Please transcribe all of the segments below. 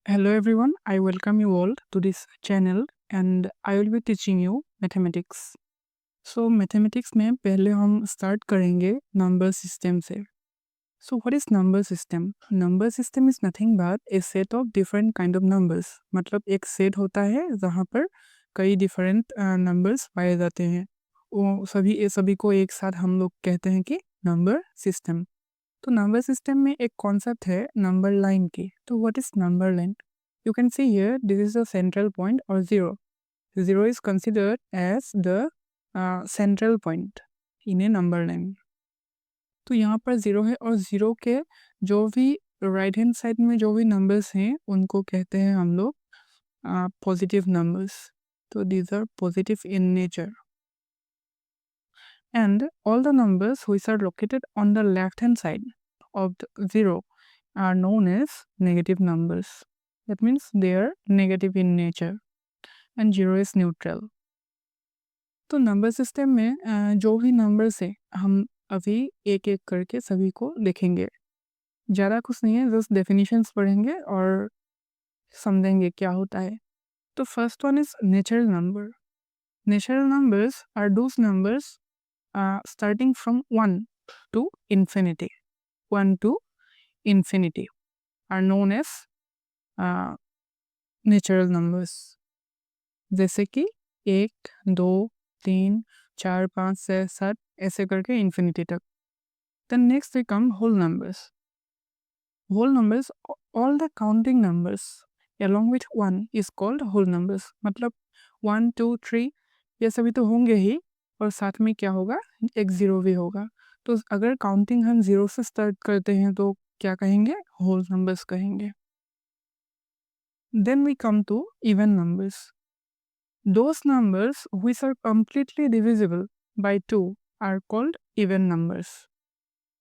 Hello everyone, I welcome you all to this channel and I will be teaching you mathematics. So mathematics में पहले हम start करेंगे number system से. So what is number system? Number system is nothing but a set of different kind of numbers. मतलब एक set होता है जहाँ पर कई different numbers पाए जाते हैं. वो सभी को एक साथ हम लोग कहते हैं कि number system. तो नंबर सिस्टम में एक कॉन्सेप्ट है नंबर लाइन की. तो what is number line? You can see here this is the central point or zero. Zero is considered as the central point in a number line. तो यहाँ पर zero है और ज़ीरो के जो भी राइट हैंड साइड में जो भी नंबर्स हैं उनको कहते हैं हम लोग पॉजिटिव नंबर्स. तो these are positive in nature. And all the numbers which are located on the left hand side of the zero are known as negative numbers. That means they are negative in nature and zero is neutral. तो number system में जो भी numbers है हम अभी एक एक करके सभी को देखेंगे. ज़्यादा कुछ नहीं है, जस्ट डेफिनेशंस पढ़ेंगे और समझेंगे क्या होता है. तो first one is natural number. Natural numbers are those numbers starting from 1 to infinity. 1 to infinity are known as natural numbers. जैसे कि 1, 2, 3, 4, 5, 6, 7 ऐसे करके इन्फिनिटी तक. Then next we come whole numbers. Whole numbers all the counting numbers along with 1 is called whole numbers. मतलब 1, 2, 3 ये सभी तो होंगे ही और साथ में क्या होगा, एक ज़ीरो भी होगा. तो अगर काउंटिंग हम ज़ीरो से स्टार्ट करते हैं तो क्या कहेंगे, होल नंबर्स कहेंगे. Then we come to even numbers. Those numbers which are completely divisible by 2 are called even numbers.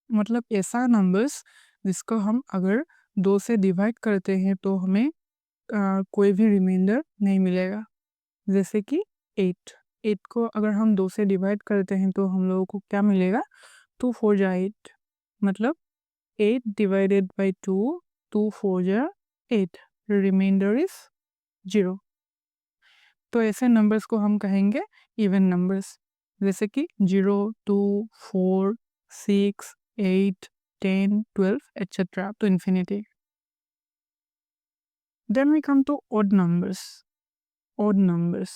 मतलब ऐसा नंबर्स जिसको हम अगर 2 से डिवाइड करते हैं तो हमें कोई भी रिमाइंडर नहीं मिलेगा. जैसे कि 8. 8 को अगर हम 2 से डिवाइड करते हैं तो हम लोगों को क्या मिलेगा, 2 4 जा 8. मतलब 8 डिवाइडेड बाई 2, 2 4 जा 8, रिमाइंडर इज 0. तो ऐसे नंबर्स को हम कहेंगे इवन नंबर्स. जैसे कि 0, 2, 4, 6, 8, 10, 12 etc. to infinity. Then we come to odd numbers. Odd numbers.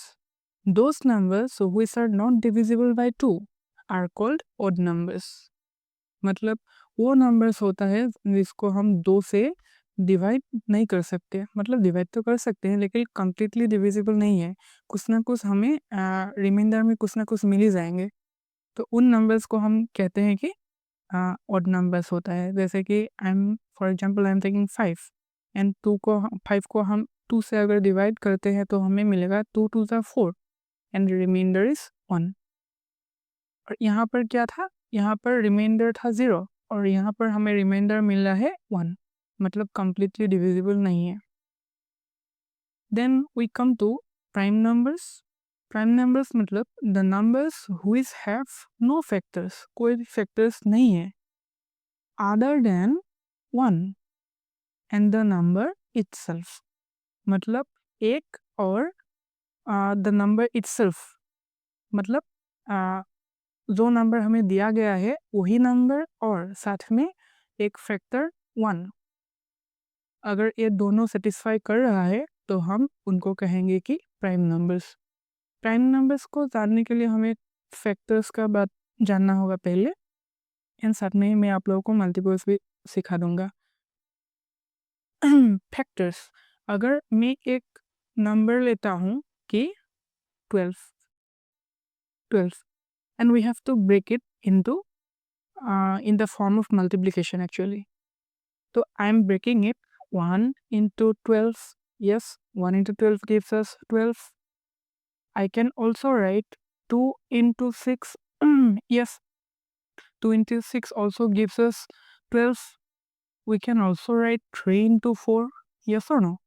Those numbers which are not divisible by 2 are called odd numbers. मतलब वो नंबर्स होता है जिसको हम 2 से डिवाइड नहीं कर सकते. मतलब डिवाइड तो कर सकते हैं लेकिन कम्प्लीटली डिविजिबल नहीं है. कुछ ना कुछ हमें रिमाइंडर में कुछ ना कुछ मिल ही जाएंगे. तो उन नंबर्स को हम कहते हैं कि ऑड नंबर्स होता है. जैसे कि for example I am taking 5 and 5 को हम 2 से अगर डिवाइड करते हैं तो हमें मिलेगा 2 2 ज़ा 4 एंड रिमाइंडर इज 1. और यहाँ पर क्या था, यहाँ पर रिमाइंडर था 0 और यहाँ पर हमें रिमाइंडर मिल रहा है 1. मतलब कंप्लीटली डिविजिबल नहीं है. Then we come to prime numbers. Prime numbers मतलब the numbers which have no factors, कोई भी फैक्टर्स नहीं है other than 1 and the number itself. मतलब एक और द नंबर इटसेल्फ. मतलब जो नंबर हमें दिया गया है वही नंबर और साथ में एक फैक्टर 1. अगर ये दोनों सेटिस्फाई कर रहा है तो हम उनको कहेंगे कि प्राइम नंबर्स. प्राइम नंबर्स को जानने के लिए हमें फैक्टर्स का बात जानना होगा पहले एंड साथ में मैं आप लोगों को मल्टीपल्स भी सिखा दूंगा. फैक्टर्स, अगर मैं एक नंबर लेता हूँ कि 12 and we have to break it into in the form of multiplication actually. So I am breaking it 1 into 12. Yes, 1 into 12 gives us 12. I can also write 2 into 6. Yes, 2 into 6 also gives us 12. We can also write 3 into 4. Yes or no?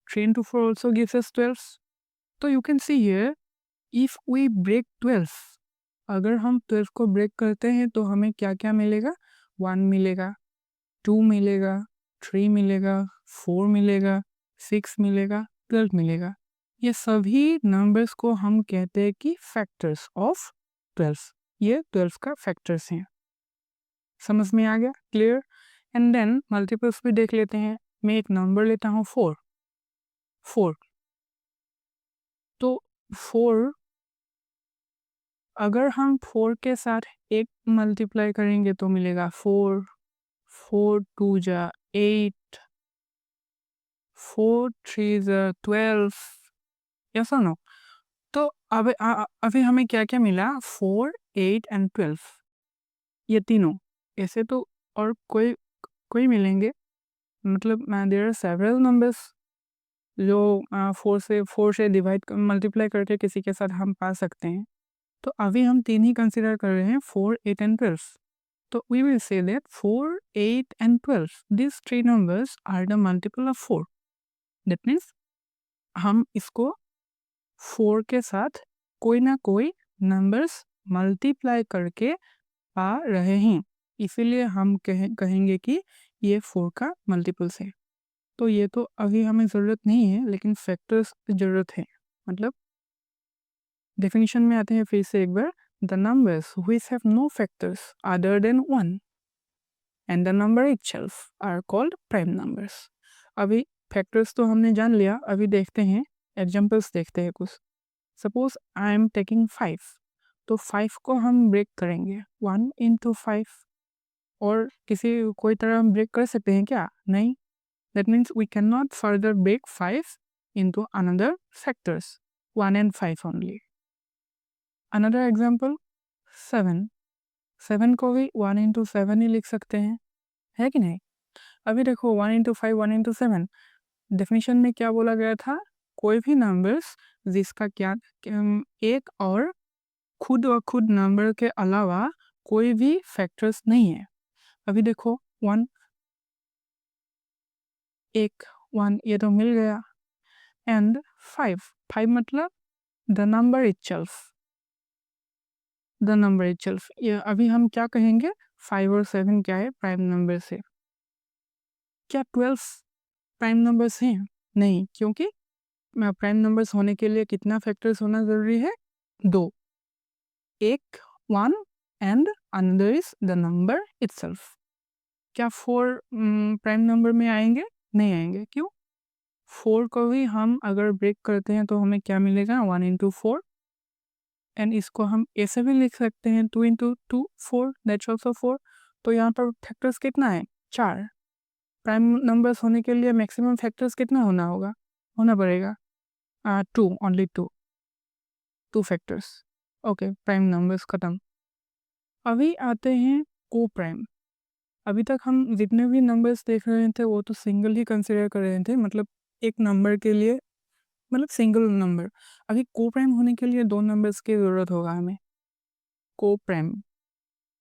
3 into 4 also gives us 12. So you can see here, if we break 12, अगर हम 12 को break करते हैं तो हमें क्या क्या मिलेगा, 1 मिलेगा, 2 मिलेगा, 3 मिलेगा, 4 मिलेगा 6 मिलेगा, 12 मिलेगा। ये सभी नंबर्स को हम कहते हैं कि फैक्टर्स ऑफ 12। ये 12 का फैक्टर्स हैं। समझ में आ गया? क्लियर? एंड देन मल्टीपल्स भी देख लेते हैं। मैं एक नंबर लेता हूँ 4। तो 4, अगर हम 4 के साथ 1 मल्टीप्लाई करेंगे तो मिलेगा 4, 4 2 जा 8, 4 3 जा 12। यस और नो? तो अभी हमें क्या क्या मिला? 4, 8 एंड 12, ये तीनों। ऐसे तो और कोई मिलेंगे, मतलब देयर आर सेवरल नंबर्स जो 4 से डिवाइड मल्टीप्लाई करके किसी के साथ हम पा सकते हैं। तो अभी हम 3 ही कंसिडर कर रहे हैं, 4, 8 एंड 12। तो we will say that 4, 8 and 12 this 3 numbers are the multiple of 4। That means हम इसको 4 के साथ कोई ना कोई नंबर्स मल्टीप्लाई करके पा रहे हैं, इसीलिए हम कहेंगे कि ये 4 का मल्टीपल्स है। तो ये तो अभी हमें ज़रूरत नहीं है, लेकिन फैक्टर्स की ज़रूरत है। मतलब डेफिनेशन में आते हैं फिर से एक बार। The numbers which have no factors other than 1 and the number itself are called prime numbers. अभी फैक्टर्स तो हमने जान लिया, अभी देखते हैं एग्जांपल्स देखते हैं कुछ। सपोज आई एम टेकिंग 5, तो 5 को हम ब्रेक करेंगे 1 इंटू 5, और कोई तरह हम ब्रेक कर सकते हैं क्या? नहीं। That means we can not further break 5 into another factors, 1 and 5 only. Another example 7 को भी 1 इंटू 7 ही लिख सकते हैं, है कि नहीं? अभी देखो 1 इंटू 5, 1 इंटू 7, डेफिनेशन में क्या बोला गया था? कोई भी नंबर्स जिसका क्या एक और खुद नंबर के अलावा कोई भी फैक्टर्स नहीं है। अभी देखो 1 ये तो मिल गया, एंड 5 मतलब द नंबर इटसेल्फ। ये अभी हम क्या कहेंगे? 5 और 7 क्या है? प्राइम नंबर से। क्या 12 प्राइम नंबर्स हैं? नहीं, क्योंकि प्राइम नंबर्स होने के लिए कितना फैक्टर्स होना ज़रूरी है? 2, एक 1 and another is the number itself. क्या 4 प्राइम नंबर में आएंगे? नहीं आएंगे। क्यों? 4 को भी हम अगर ब्रेक करते हैं तो हमें क्या मिलेगा? 1 इंटू 4, एंड इसको हम ऐसे भी लिख सकते हैं 2 इंटू 2 4, दैट्स ऑल्सो 4। तो यहाँ पर फैक्टर्स कितना है? 4। प्राइम नंबर्स होने के लिए मैक्सिमम फैक्टर्स कितना होना पड़ेगा? 2, only 2 factors. Okay, prime numbers खत्म। अभी आते हैं को प्राइम। अभी तक हम जितने भी नंबर्स देख रहे थे वो तो सिंगल ही कंसिडर कर रहे थे, मतलब एक नंबर के लिए, मतलब सिंगल नंबर। अभी को प्राइम होने के लिए 2 नंबर्स की ज़रूरत होगा हमें। को प्राइम,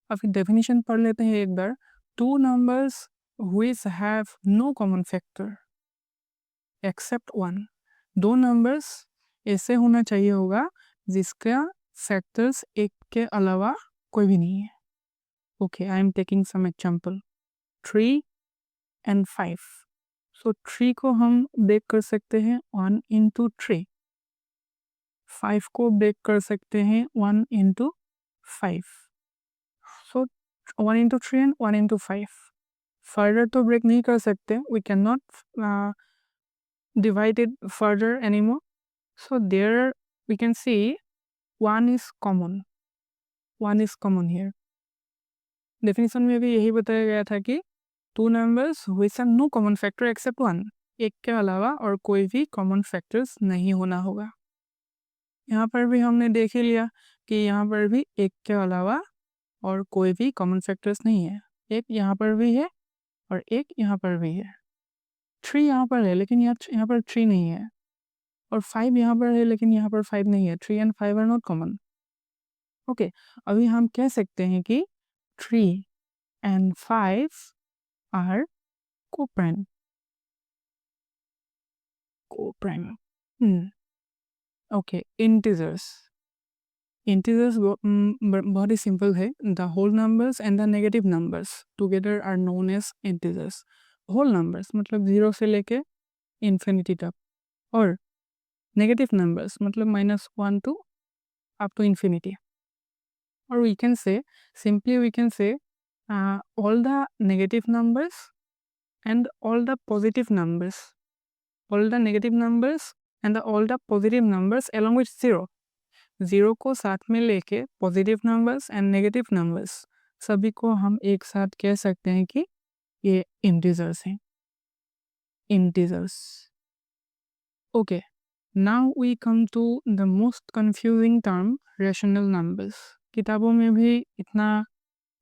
अभी डेफिनेशन पढ़ लेते हैं एक बार। 2 numbers which have no common factor except 1। 2 numbers ऐसे होना चाहिए होगा जिसका फैक्टर्स एक के अलावा कोई भी नहीं है। Okay, I am taking some example 3 and 5। So 3 को हम ब्रेक कर सकते हैं 1 इंटू 3, 5 को ब्रेक कर सकते हैं 1 into 5। So 1 into 3 and 1 into 5। Further तो ब्रेक नहीं कर सकते, we can not divide it further anymore. So there we can see 1 is common. 1 is common here. Definition में भी यही बताया गया था कि 2 numbers which have no common factor except 1, एक के अलावा और कोई भी कॉमन फैक्टर्स नहीं होना होगा। यहाँ पर भी हमने देख ही लिया कि यहाँ पर भी एक के अलावा और कोई भी कॉमन फैक्टर्स नहीं है। एक यहाँ पर भी है और एक यहाँ पर भी है। 3 यहाँ पर है लेकिन यहाँ पर 3 नहीं है, और 5 यहाँ पर है लेकिन यहाँ पर 5 नहीं है। 3 and 5 are not common. Okay, अभी हम कह सकते हैं कि 3 and 5 are coprime. Okay, integers बहुत ही सिंपल है। The whole numbers and the negative numbers together are known as integers. Whole numbers मतलब 0 से लेके इन्फिनिटी तक, और नेगेटिव नंबर्स मतलब -1 to up to infinity. Or we can say, simply we can say all the negative numbers and all the positive numbers, all the negative numbers and all the positive numbers along with 0. 0 को साथ में लेके positive numbers and negative numbers सभी को हम एक साथ कह सकते हैं कि ये इंटीजर्स हैं, integers. Okay, now we come to the most confusing term rational numbers. किताबों में भी इतना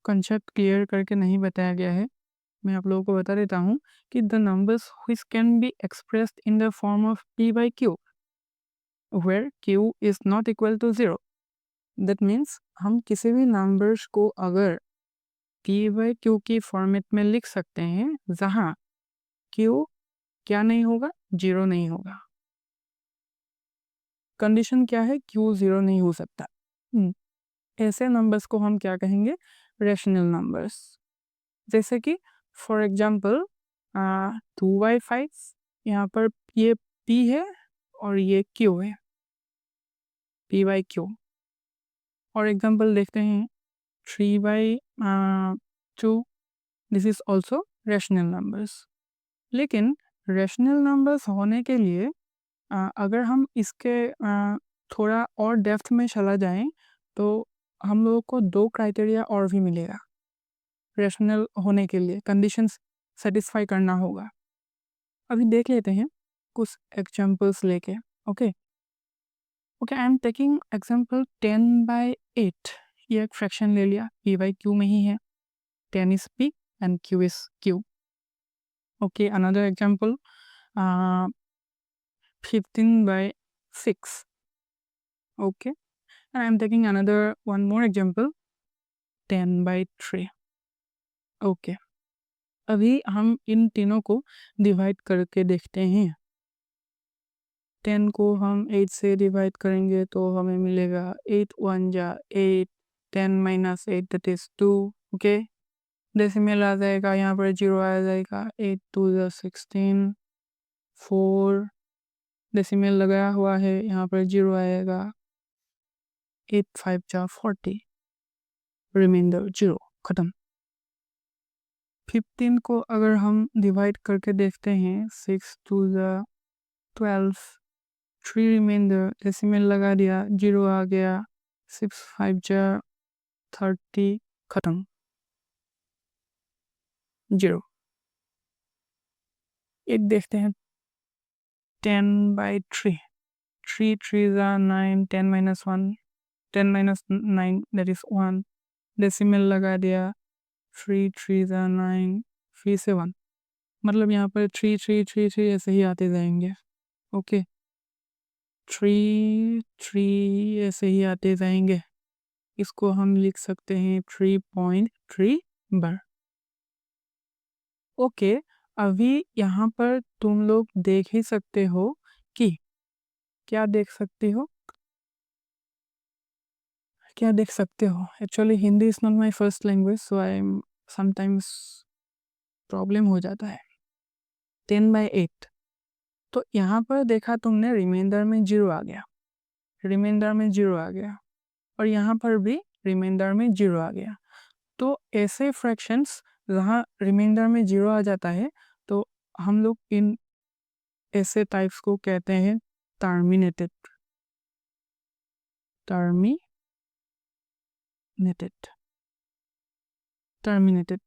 कंसेप्ट क्लियर करके नहीं बताया गया है. मैं आप लोगों को बता देता हूँ कि the numbers which can be expressed in the form of p by q where q is not equal to 0. That means हम किसी भी नंबर्स को अगर p by q की फॉर्मेट में लिख सकते हैं जहाँ q क्या नहीं होगा, 0 नहीं होगा. कंडीशन क्या है, q 0 नहीं हो सकता. ऐसे नंबर्स को हम क्या कहेंगे, रेशनल नंबर्स. जैसे कि फॉर एग्जांपल 2/5, यहाँ पर ये p है और ये q है, p by q. और एग्जांपल देखते हैं 3/2, this is also rational numbers. लेकिन रेशनल नंबर्स होने के लिए अगर हम इसके थोड़ा और डेप्थ में चला जाएं तो हम लोगों को 2 क्राइटेरिया और भी मिलेगा. रेशनल होने के लिए कंडीशंस सेटिस्फाई करना होगा. अभी देख लेते हैं कुछ एग्जांपल्स लेके. Okay, I am taking example 10/8. ये एक फ्रैक्शन ले लिया, p by q में ही है. 10 is p and q is q. Okay, another example, 15/6. Okay, and I'm taking one more example, 10/3. Okay, अभी हम इन तीनों को डिवाइड करके देखते हैं. 10 को हम 8 से डिवाइड करेंगे तो हमें मिलेगा 8 1 जा 8, 10 - 8 दैट इज 2. ओके, डेसिमल आ जाएगा, यहाँ पर 0 आ जाएगा. 8 2 जा 16, 4 डेसिमल लगाया हुआ है, यहाँ पर 0 आएगा. 8 5 जा 40, रिमाइंडर 0, खत्म. 15 को अगर हम डिवाइड करके देखते हैं, 6 2 जा 12, 3 रिमाइंडर, डेसिमल लगा दिया, 0 आ गया. 6 5 जा 30, खत्म, 0. एक देखते हैं 10/3. 3 3 जा 9, 10 - 1, 10 - 9 दैट इज 1, डेसिमल लगा दिया. 3 3 जा 9, फिर से 1, मतलब यहाँ पर 3 3 3 3 ऐसे ही आते जाएंगे. ओके, 3 3 ऐसे ही आते जाएंगे. इसको हम लिख सकते हैं 3.3 बार. ओके, अभी यहाँ पर तुम लोग देख ही सकते हो कि क्या देख सकते हो, क्या देख सकते हो. Actually Hindi is not my first language, so I am sometimes problem हो जाता है. 10/8, तो यहाँ पर देखा तुमने रिमाइंडर में 0 आ गया, रिमाइंडर में 0 आ गया, और यहाँ पर भी रिमाइंडर में 0 आ गया. तो ऐसे फ्रैक्शंस जहाँ रिमाइंडर में 0 आ जाता है तो हम लोग इन ऐसे टाइप्स को कहते हैं टर्मिनेटेड. टर्मिनेटेड.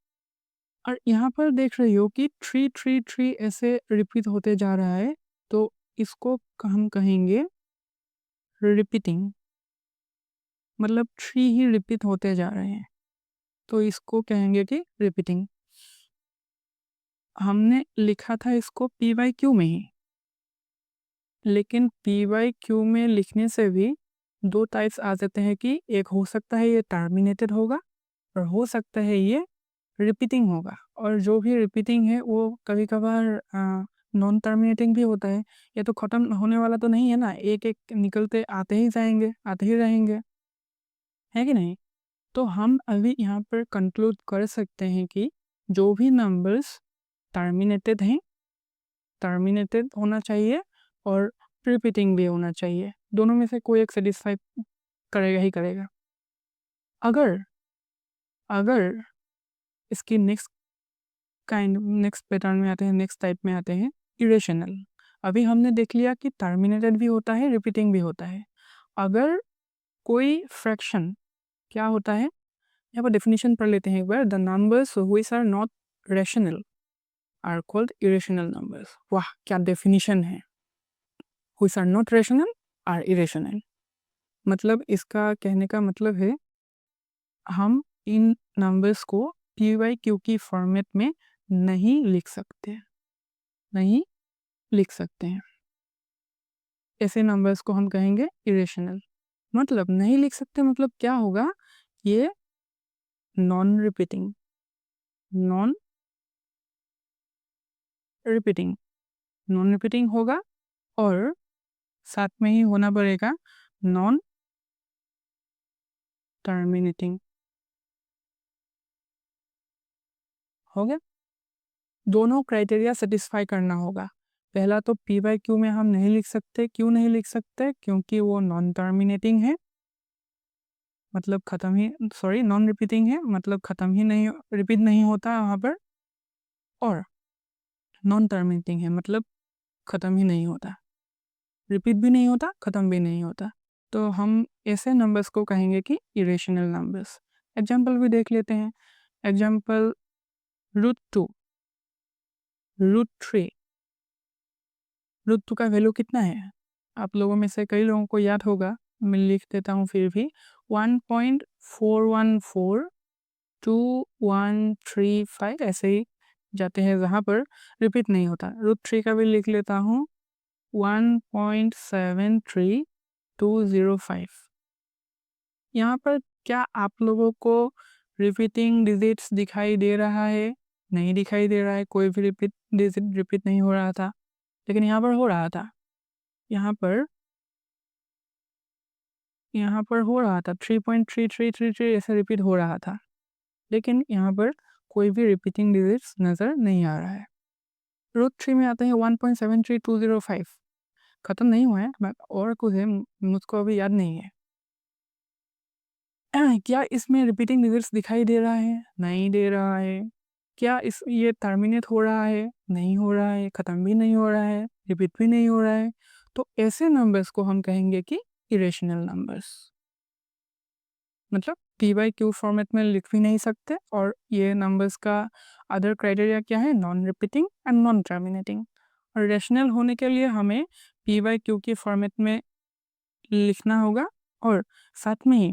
और यहाँ पर देख रही हो कि 3 3 3 ऐसे रिपीट होते जा रहा है, तो इसको हम कहेंगे रिपीटिंग. मतलब 3 ही रिपीट होते जा रहे हैं, तो इसको कहेंगे कि रिपीटिंग. हमने लिखा था इसको p by q में ही, लेकिन p by q में लिखने से भी 2 टाइप्स आ जाते हैं कि एक हो सकता है ये टर्मिनेटेड होगा और हो सकता है ये रिपीटिंग होगा. और जो भी रिपीटिंग है वो कभी कभार नॉन टर्मिनेटिंग भी होता है. ये तो ख़त्म होने वाला तो नहीं है ना, एक एक निकलते आते ही जाएंगे, आते ही रहेंगे, है कि नहीं. तो हम अभी यहाँ पर कंक्लूड कर सकते हैं कि जो भी नंबर्स टर्मिनेटेड हैं, टर्मिनेटेड होना चाहिए और रिपीटिंग भी होना चाहिए, दोनों में से कोई एक सेटिस्फाई करेगा ही करेगा। अगर अगर इसकी नेक्स्ट पैटर्न में आते हैं, नेक्स्ट टाइप में आते हैं इरेशनल। अभी हमने देख लिया कि टर्मिनेटेड भी होता है, रिपीटिंग भी होता है। अगर कोई फ्रैक्शन क्या होता है, यहाँ पर डेफिनेशन पढ़ लेते हैं एक बार। The numbers which are not rational are called irrational numbers. वाह क्या डेफिनेशन है, which are not rational are irrational. मतलब इसका कहने का मतलब है हम इन नंबर्स को पी वाई क्यू की फॉर्मेट में नहीं लिख सकते, नहीं लिख सकते हैं। ऐसे नंबर्स को हम कहेंगे इरेशनल। मतलब नहीं लिख सकते मतलब क्या होगा, ये नॉन रिपीटिंग होगा और साथ में ही होना पड़ेगा नॉन टर्मिनेटिंग। हो गया, दोनों क्राइटेरिया सेटिस्फाई करना होगा। पहला तो पी बाई क्यू में हम नहीं लिख सकते। क्यों नहीं लिख सकते? क्योंकि वो नॉन टर्मिनेटिंग है, मतलब ख़त्म ही, सॉरी नॉन रिपीटिंग है, मतलब ख़त्म ही नहीं, रिपीट नहीं होता वहाँ पर। और नॉन टर्मिनेटिंग है मतलब ख़त्म ही नहीं होता, रिपीट भी नहीं होता, ख़त्म भी नहीं होता। तो हम ऐसे नंबर्स को कहेंगे कि इरेशनल नंबर्स। एग्जाम्पल भी देख लेते हैं। एग्जाम्पल √2, √3। √2 का वैल्यू कितना है? आप लोगों में से कई लोगों को याद होगा, मैं लिख देता हूँ फिर भी। 1.4142135 ऐसे ही जाते हैं जहाँ पर रिपीट नहीं होता। √3 का भी लिख लेता हूँ 1.73205। यहाँ पर क्या आप लोगों को रिपीटिंग डिजिट्स दिखाई दे रहा है? नहीं दिखाई दे रहा है, कोई भी डिजिट रिपीट नहीं हो रहा था, लेकिन यहाँ पर हो रहा था। यहाँ पर हो रहा था 3.3333 ऐसा रिपीट हो रहा था, लेकिन यहाँ पर कोई भी रिपीटिंग डिजिट्स नज़र नहीं आ रहा है। √3 में आते हैं 1.73205, ख़त्म नहीं हुआ है, और कुछ है मुझको अभी याद नहीं है। क्या इसमें रिपीटिंग डिजिट्स दिखाई दे रहा है? नहीं दे रहा है। क्या ये टर्मिनेट हो रहा है? नहीं हो रहा है, ख़त्म भी नहीं हो रहा है, रिपीट भी नहीं हो रहा है। तो ऐसे नंबर्स को हम कहेंगे कि इरेशनल नंबर्स। मतलब पी बाई क्यू फॉर्मेट में लिख भी नहीं सकते, और ये नंबर्स का अदर क्राइटेरिया क्या है? Non repeating and non terminating. और रेशनल होने के लिए हमें पी बाई क्यू की फॉर्मेट में लिखना होगा, और साथ में ही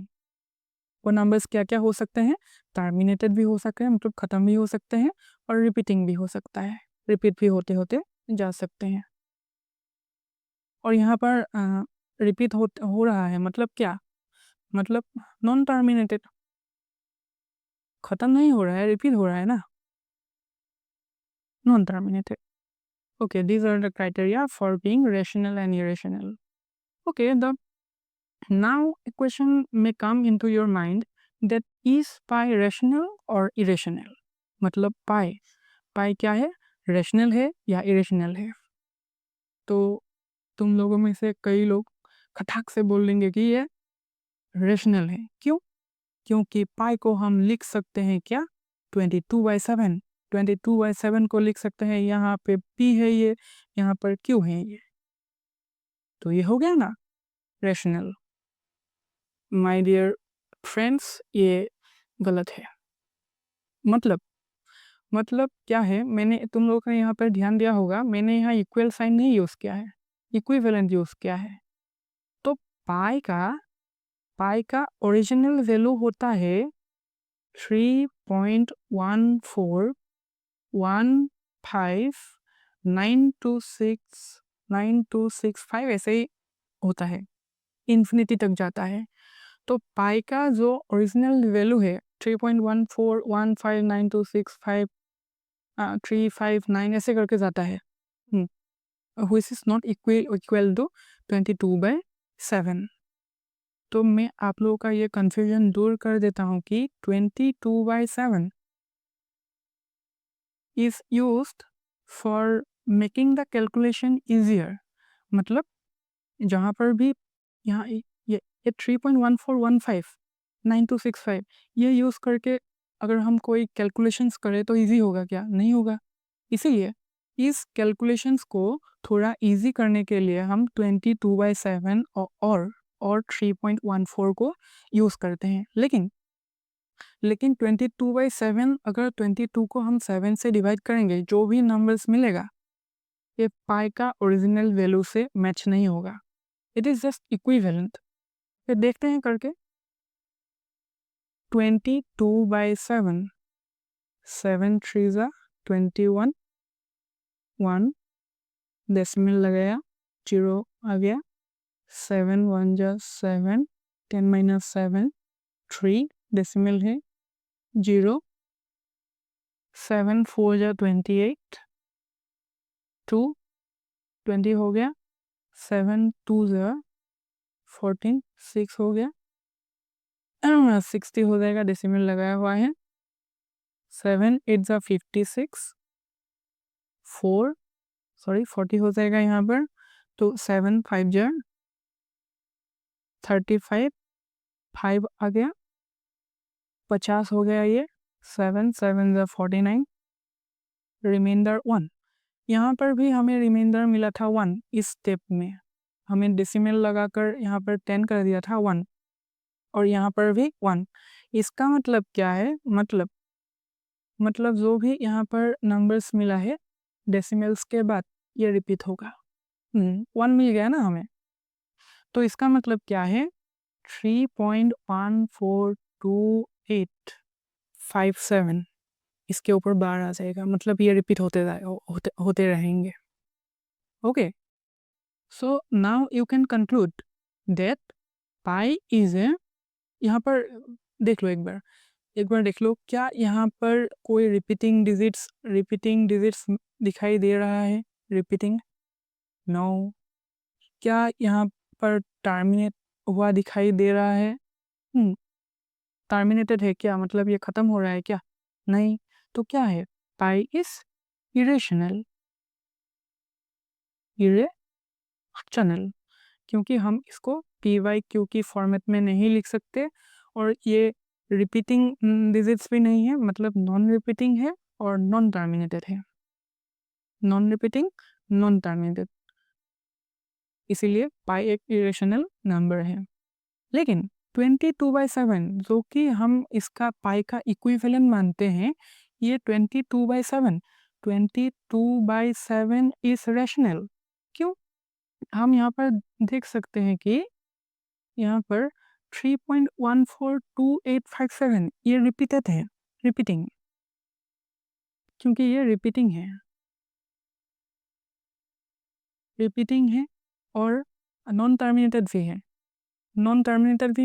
वो नंबर्स क्या क्या हो सकते हैं? टर्मिनेटेड भी हो सकते हैं, मतलब ख़त्म भी हो सकते हैं, और रिपीटिंग भी हो सकता है, रिपीट भी होते होते जा सकते हैं। और यहाँ पर रिपीट हो रहा है मतलब क्या? मतलब नॉन टर्मिनेटेड, ख़त्म नहीं हो रहा है, रिपीट हो रहा है ना, non terminated. Okay, these are the criteria for being rational and irrational. Okay, now a question may come into your mind, that is pi rational or irrational? मतलब पाई क्या है? रेशनल है या इरेशनल है? तो तुम लोगों में से कई लोग खटाक से बोल देंगे कि ये रेशनल है। क्यों? क्योंकि पाई को हम लिख सकते हैं क्या? 22/7। 22/7 को लिख सकते हैं, यहाँ पे p है ये, यहाँ पर q है ये, तो ये हो गया ना रेशनल। माय डियर फ्रेंड्स, ये गलत है। मतलब क्या है, मैंने तुम लोगों का यहाँ पर ध्यान दिया होगा, मैंने यहाँ इक्वल साइन नहीं यूज़ किया है, इक्विवेलेंट यूज़ किया है। तो पाई का ओरिजिनल वैल्यू होता है 3.14159269265 ऐसे ही होता है, इन्फिनिटी तक जाता है। तो पाई का जो ओरिजिनल वैल्यू है 3.14159265359 ऐसे करके जाता है, which is not equal to 22/7। तो मैं आप लोगों का ये कन्फ्यूजन दूर कर देता हूँ कि 22/7 is used for making the calculation easier, मतलब जहाँ पर भी यहाँ ये 3.1415 ये यूज़ करके अगर हम कोई कैलकुलेशंस करें तो इजी होगा क्या? नहीं होगा। इसीलिए इस कैलकुलेशंस को थोड़ा इजी करने के लिए हम 22/7 और 3.14 को यूज़ करते हैं। लेकिन 22/7 अगर 22 को हम 7 से डिवाइड करेंगे, जो भी नंबर्स मिलेगा ये पाई का ओरिजिनल वैल्यू से मैच नहीं होगा। It is just equivalent. फिर देखते हैं करके 22/7, 7 3 ज़ा 21, 1 डेसिमल लगाया, 0 आ गया, 7 1 ज़ा 7, 10 - 7 3 डेसिमल है, 0, 7 4 ज़ा 28, 2 20 हो गया, 7 2 ज़ा 14 6 हो गया, 60 हो जाएगा, डेसिमल लगाया हुआ है, 7 8 ज़ा 56, 40 हो जाएगा यहाँ पर, तो 7 5 ज़ा 35, 5 आ गया, 50 हो गया ये, 7 7 ज़ा 49, रिमाइंडर 1। यहाँ पर भी हमें रिमाइंडर मिला था 1। इस स्टेप में हमें डेसिमल लगाकर यहाँ पर 10 कर दिया था 1, और यहाँ पर भी 1। इसका मतलब क्या है? मतलब जो भी यहाँ पर नंबर्स मिला है डेसिमल्स के बाद ये रिपीट होगा। 1 मिल गया ना हमें, तो इसका मतलब क्या है? 3.142857 इसके ऊपर बार आ जाएगा, मतलब ये रिपीट होते रहेंगे। Okay, so now you can conclude that pi is a, यहाँ पर देख लो एक बार देख लो, क्या यहाँ पर कोई रिपीटिंग डिजिट्स दिखाई दे रहा है? रिपीटिंग? नो। क्या यहाँ पर टर्मिनेट हुआ दिखाई दे रहा है? टर्मिनेटेड है क्या? मतलब ये ख़त्म हो रहा है क्या? नहीं। तो क्या है? पाई इज इरेशनल, क्योंकि हम इसको PYQ की फॉर्मेट में नहीं लिख सकते, और ये रिपीटिंग डिजिट्स भी नहीं है, मतलब नॉन रिपीटिंग है और नॉन टर्मिनेटेड है। नॉन रिपीटिंग, नॉन टर्मिनेटेड, इसीलिए पाई एक इरेशनल नंबर है। लेकिन 22/7 जो कि हम इसका पाई का इक्विवेलेंट मानते हैं, ये 22/7 इज रैशनल। क्यों? हम यहाँ पर देख सकते हैं कि यहाँ पर 3.142857 ये रिपीटेड है, रिपीटिंग, क्योंकि ये रिपीटिंग है और नॉन टर्मिनेटेड भी है,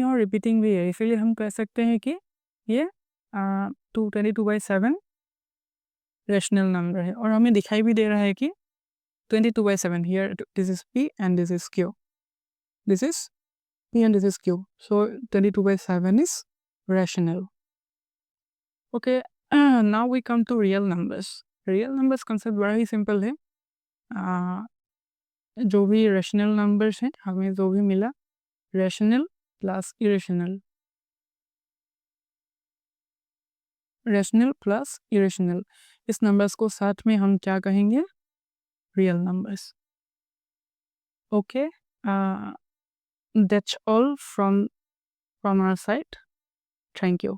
और रिपीटिंग भी है, इसीलिए हम कह सकते हैं कि ये 22/7 रैशनल नंबर है। और हमें दिखाई भी दे रहा है कि 22/7 here, this is P and this is Q, this is P and this is Q, so 22/7 is rational. Okay, now we come to real numbers. Real numbers concept बड़ा ही सिंपल है। जो भी रैशनल नंबर्स हैं, हमें जो भी मिला, rational plus irrational, इस नंबर्स को साथ में हम क्या कहेंगे? Real numbers. Okay, that's all from our side. Thank you.